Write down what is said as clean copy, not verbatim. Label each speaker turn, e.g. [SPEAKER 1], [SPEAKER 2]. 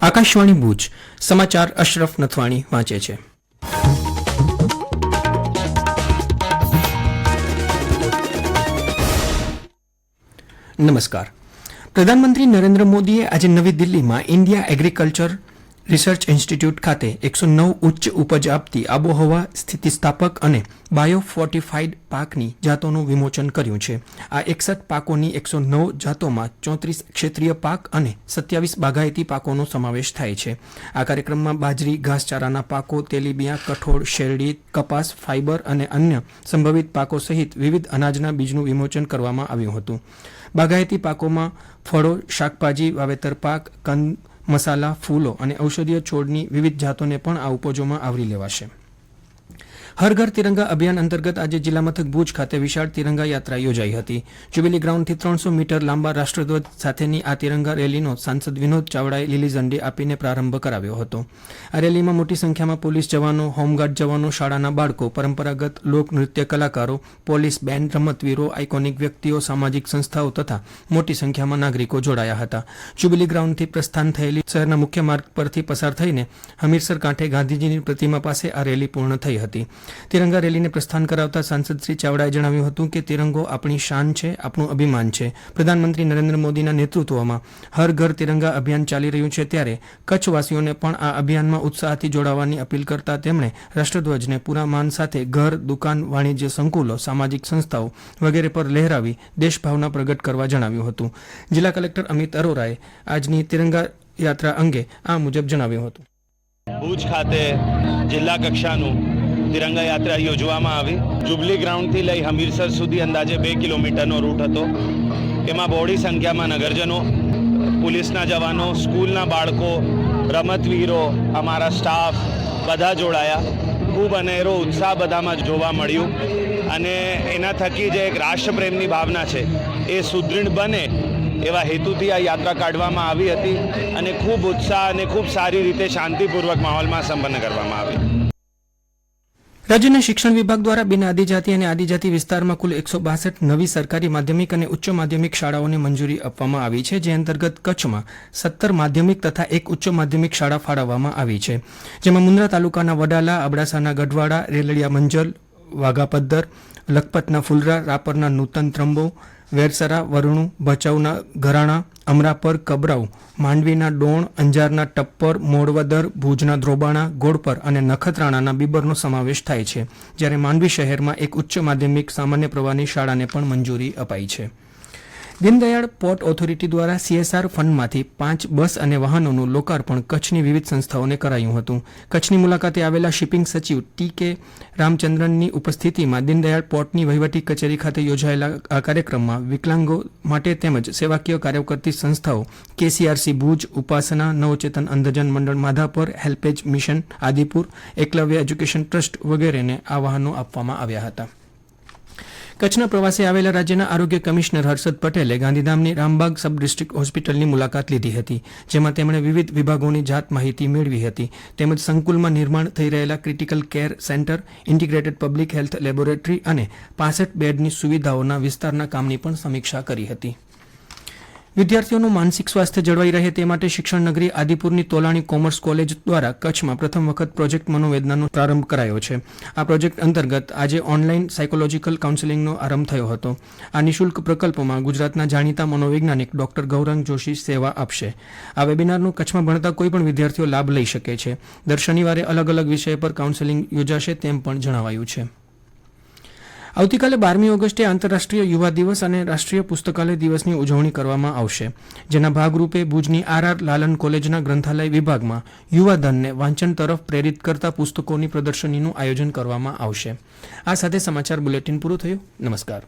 [SPEAKER 1] આકાશવાણી ભુજ સમાચાર અશરફ નથવાણી વાંચે છે. નમસ્કાર. પ્રધાનમંત્રી નરેન્દ્ર મોદીએ આજે નવી દિલ્હીમાં ઇન્ડિયા એગ્રીકલ્ચર રિસર્ચ ઇન્સ્ટિટ્યૂટ ખાતે 109 ઉચ્ચ ઉપજ આપતી આબોહવા સ્થિતિસ્થાપક અને બાયોફોર્ટિફાઈડ પાકની જાતોનું વિમોચન કર્યું છે. આ 61 પાકોની 109 જાતોમાં 34 ક્ષેત્રીય પાક અને 27 બાગાયતી પાકોનો સમાવેશ થાય છે. આ કાર્યક્રમમાં બાજરી, ઘાસચારાના પાકો, તેલીબિયાં, કઠોળ, શેરડી, કપાસ, ફાઇબર અને અન્ય સંભવિત પાકો સહિત વિવિધ અનાજના બીજનું વિમોચન કરવામાં આવ્યું હતું. બાગાયતી પાકોમાં ફળો, શાકભાજી, વાવેતર પાક, કંદ, મસાલા, ફૂલો અને ઔષધીય છોડની વિવિધ જાતોને પણ આ ઉપજોમાં આવરી લેવાશે. હર ઘર તિરંગા અભિયાન અંતર્ગત આજે જિલ્લા મથક ભુજ ખાતે વિશાળ તિરંગા યાત્રા યોજાઈ હતી. જ્યુબિલી ગ્રાઉન્ડથી 300 મીટર લાંબા રાષ્ટ્રધ્વજ સાથેની આ તિરંગા રેલીનો સાંસદ વિનોદ ચાવડાએ લીલી ઝંડી આપીને પ્રારંભ કરાવ્યો હતો. આ રેલીમાં મોટી સંખ્યામાં પોલીસ જવાનો, હોમગાર્ડ જવાનો, શાળાના બાળકો, પરંપરાગત લોકનૃત્ય કલાકારો, પોલીસ બેન્ડ, રમતવીરો, આઇકોનિક વ્યક્તિઓ, સામાજિક સંસ્થાઓ તથા મોટી સંખ્યામાં નાગરિકો જોડાયા હતા. જ્યુબિલી ગ્રાઉન્ડથી પ્રસ્થાન થયેલી શહેરના મુખ્ય માર્ગ પરથી પસાર થઈને હમીરસર કાંઠે ગાંધીજીની પ્રતિમા પાસે આ રેલી પૂર્ણ થઈ હતી. તિરંગા રેલીને પ્રસ્થાન કરાવતા સાંસદ શ્રી ચાવડાએ જણાવ્યું હતું કે તિરંગો આપણી શાન છે, આપણું અભિમાન છે. પ્રધાનમંત્રી નરેન્દ્ર મોદીના નેતૃત્વમાં હર ઘર તિરંગા અભિયાન ચાલી રહ્યું છે ત્યારે કચ્છવાસીઓને પણ આ અભિયાનમાં ઉત્સાહથી જોડાવાની અપીલ કરતા તેમણે રાષ્ટ્રધ્વજને પૂરા માન સાથે ઘર, દુકાન, વાણિજ્ય સંકુલો, સામાજિક સંસ્થાઓ વગેરે પર લહેરાવી દેશભાવના પ્રગટ કરવા જણાવ્યું હતું. જિલ્લા કલેક્ટર અમિત અરોરાએ આજની તિરંગા યાત્રા અંગે આ મુજબ જણાવ્યું હતું.
[SPEAKER 2] ભુજ ખાતે જિલ્લા કક્ષાનું તિરંગા યાત્રા યોજવામાં આવી. જ્યુબિલી ગ્રાઉન્ડથી લઈ હમીરસર સુધી અંદાજે 2 કિલોમીટરનો રૂટ હતો. એમાં બહોળી સંખ્યામાં નગરજનો, પોલીસના જવાનો, સ્કૂલના બાળકો, રમતવીરો, અમારા સ્ટાફ બધા જોડાયા. ખૂબ અનેરો ઉત્સાહ બધામાં જોવા મળ્યું અને એના થકી જે એક રાષ્ટ્રપ્રેમની ભાવના છે એ સુદૃઢ બને એવા હેતુથી આ યાત્રા કાઢવામાં આવી હતી અને ખૂબ ઉત્સાહ અને ખૂબ સારી રીતે શાંતિપૂર્વક માહોલમાં સંપન્ન કરવામાં આવી.
[SPEAKER 1] રાજ્યના શિક્ષણ વિભાગ દ્વારા બિન આદિજાતિ અને આદિજાતિ વિસ્તારમાં કુલ 162 નવી સરકારી માધ્યમિક અને ઉચ્ચ માધ્યમિક શાળાઓને મંજૂરી આપવામાં આવી છે. જે અંતર્ગત કચ્છમાં 17 માધ્યમિક તથા 1 ઉચ્ચ માધ્યમિક શાળા ફાળવવામાં આવી છે. જેમાં મુન્દ્રા તાલુકાના વડાલા, અબડાસાના ગઢવાડા, રેલડિયા મંજલ, વાઘાપદ્ધર, લખપતના ફુલરા, રાપરના નૂતન ત્રંબો, વેરસરા, વરણુ, ભચાઉના ઘરાણા, અમરાપર, કબરાઉ, માંડવીના ડોણ, અંજારના ટપ્પર, મોડવદર, ભુજના ધ્રોબાણા, ગોળપર અને નખત્રાણાના બીબરનો સમાવેશ થાય છે. જ્યારે માંડવી શહેરમાં એક ઉચ્ચ માધ્યમિક સામાન્ય પ્રવાહની શાળાને પણ મંજૂરી અપાઈ છે. દીનદયાળ પોર્ટ ઓથોરિટી દ્વારા CSR ફંડમાંથી 5 બસ અને વાહનોનું લોકાર્પણ કચ્છની વિવિધ સંસ્થાઓને કરાયું હતું. કચ્છની મુલાકાતે આવેલા શિપિંગ સચિવ TK રામચંદ્રનની ઉપસ્થિતિમાં દીનદયાળ પોર્ટની વહીવટી કચેરી ખાતે યોજાયેલા આ કાર્યક્રમમાં વિકલાંગો માટે તેમજ સેવાકીય કાર્ય કરતી સંસ્થાઓ KCRC ભુજ, ઉપાસના, Navchetan Andhjan Mandal Madhapar, HelpAge mission Adipur, Eklavya education trust વગેરેને આ વાહનો આપવામાં આવ્યા હતા. કચ્છના પ્રવાસે આવેલા રાજ્યના આરોગ્ય કમિશનર હર્ષદ પટેલે ગાંધીધામની રામબાગ સબ ડિસ્ટ્રિક્ટ હોસ્પિટલની મુલાકાત લીધી હતી. જેમાં તેમણે વિવિધ વિભાગોની જાત માહિતી મેળવી હતી. તેમજ સંકુલમાં નિર્માણ થઈ રહેલા critical care centre, integrated public health laboratory અને 65 બેડની સુવિધાઓના વિસ્તારના કામની પણ સમીક્ષા કરી હતી. વિદ્યાર્થીઓનું માનસિક સ્વાસ્થ્ય જળવાઈ રહે તે માટે શિક્ષણ નગરી આદિપુરની તોલાણી કોમર્સ કોલેજ દ્વારા કચ્છમાં પ્રથમ વખત પ્રોજેક્ટ મનોવેદનાનો પ્રારંભ કરાયો છે. આ પ્રોજેક્ટ અંતર્ગત આજે ઓનલાઈન સાયકોલોજીકલ કાઉન્સેલિંગનો આરંભ થયો હતો. આ નિઃશુલ્ક પ્રકલ્પમાં ગુજરાતના જાણીતા મનોવૈજ્ઞાનિક ડોક્ટર ગૌરંગ જોશી સેવા આપશે. આ વેબિનારનો કચ્છમાં ભણતા કોઈપણ વિદ્યાર્થીઓ લાભ લઈ શકે છે. દર શનિવારે અલગ અલગ વિષય પર કાઉન્સેલિંગ યોજાશે તેમ પણ જણાવાયું છે. આવતીકાલે 12મી ઓગસ્ટે આંતરરાષ્ટ્રીય યુવા દિવસ અને રાષ્ટ્રીય પુસ્તકાલય દિવસની ઉજવણી કરવામાં આવશે. જેના ભાગરૂપે ભુજની RR લાલન કોલેજના ગ્રંથાલય વિભાગમાં યુવાધનને વાંચન તરફ પ્રેરિત કરતા પુસ્તકોની પ્રદર્શનીનું આયોજન કરવામાં આવશે. આ સાથે સમાચાર બુલેટિન પૂરું થયું. નમસ્કાર.